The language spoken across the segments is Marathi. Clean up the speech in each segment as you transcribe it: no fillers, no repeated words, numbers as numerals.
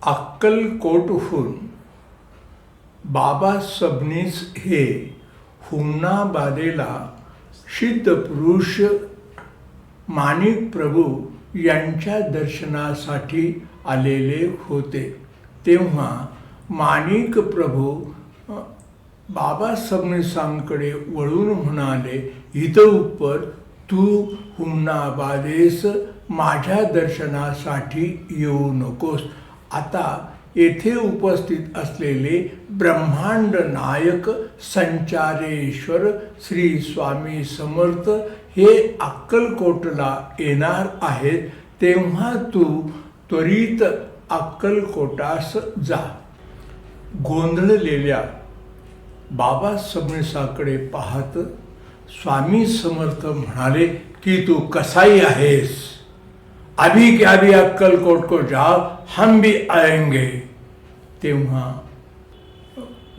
अक्कलकोटहून बाबा सबनीस हे हुमनाबादेला सिद्धपुरुष माणिक प्रभू यांच्या दर्शनासाठी आलेले होते. तेव्हा माणिक प्रभू बाबा सबनीसांकडे वळून म्हणाले, इथं उपर तू हुमनाबादेस माझ्या दर्शनासाठी येऊ नकोस. आता येथे उपस्थित असलेले ब्रह्मांड नायक संचारेश्वर श्री स्वामी समर्थ हे अक्कलकोटला येणार आहेत. तेव्हा तू त्वरित अक्कलकोटास जा. गोंधळलेल्या बाबा सबनीसांकडे पाहत स्वामी समर्थ म्हणाले की तू कसाई आहेस? अभी के अभी अक्कलकोट को जाओ, हम भी आएंगे. तेव्हा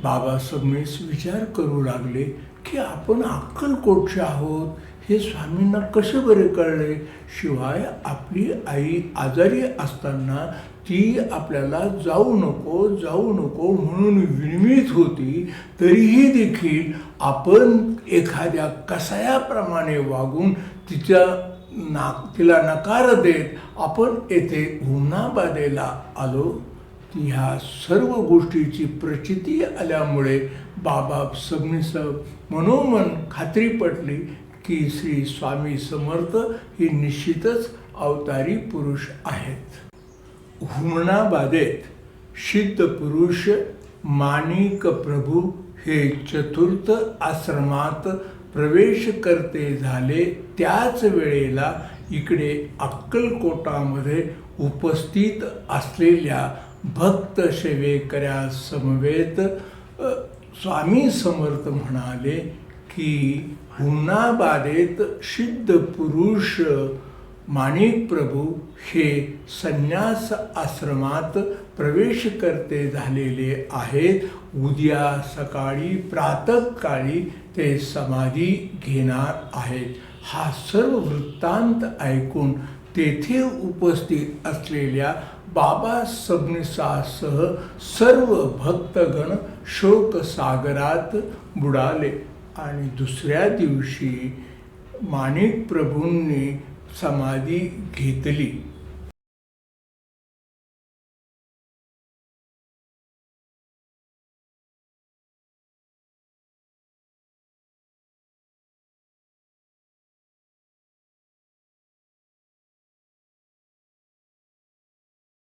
बाबा सबनीस विचार करू लागले की आपण अक्कलकोटचे आहोत हे स्वामींना कसे बरे कळले? शिवाय आपली आई आजारी असताना ती आपल्याला जाऊ नको म्हणून विनवित होती. तरीही देखील आपण एखाद्या कसायाप्रमाणे वागून तिला नकार देत आपण येथे हुमनाबादेला आलो. ह्या सर्व गोष्टीची प्रचिती आल्यामुळे बाबा सबनीस मनोमन खात्री पटली की श्री स्वामी समर्थ ही निश्चितच अवतारी पुरुष आहेत. हुमनाबादेत सिद्धपुरुष माणिक प्रभू हे चतुर्थ आश्रमात प्रवेश करते झाले. त्याच वेळेला इकडे अक्कलकोटामध्ये उपस्थित असलेल्या भक्त सेवेकऱ्या समवेत स्वामी समर्थ म्हणाले की हुमनाबादेत सिद्धपुरुष माणिक प्रभू हे संन्यास आश्रमात प्रवेश करते झालेले आहेत. उद्या सकाळी प्रातःकाळी ते समाधी घेणार आहेत. हा सर्व वृत्तांत ऐकून तेथे उपस्थित असलेल्या बाबा सबनीसासह सर्व भक्तगण शोकसागरात बुडाले. आणि दुसऱ्या दिवशी माणिक प्रभूंनी समाधी घेतली.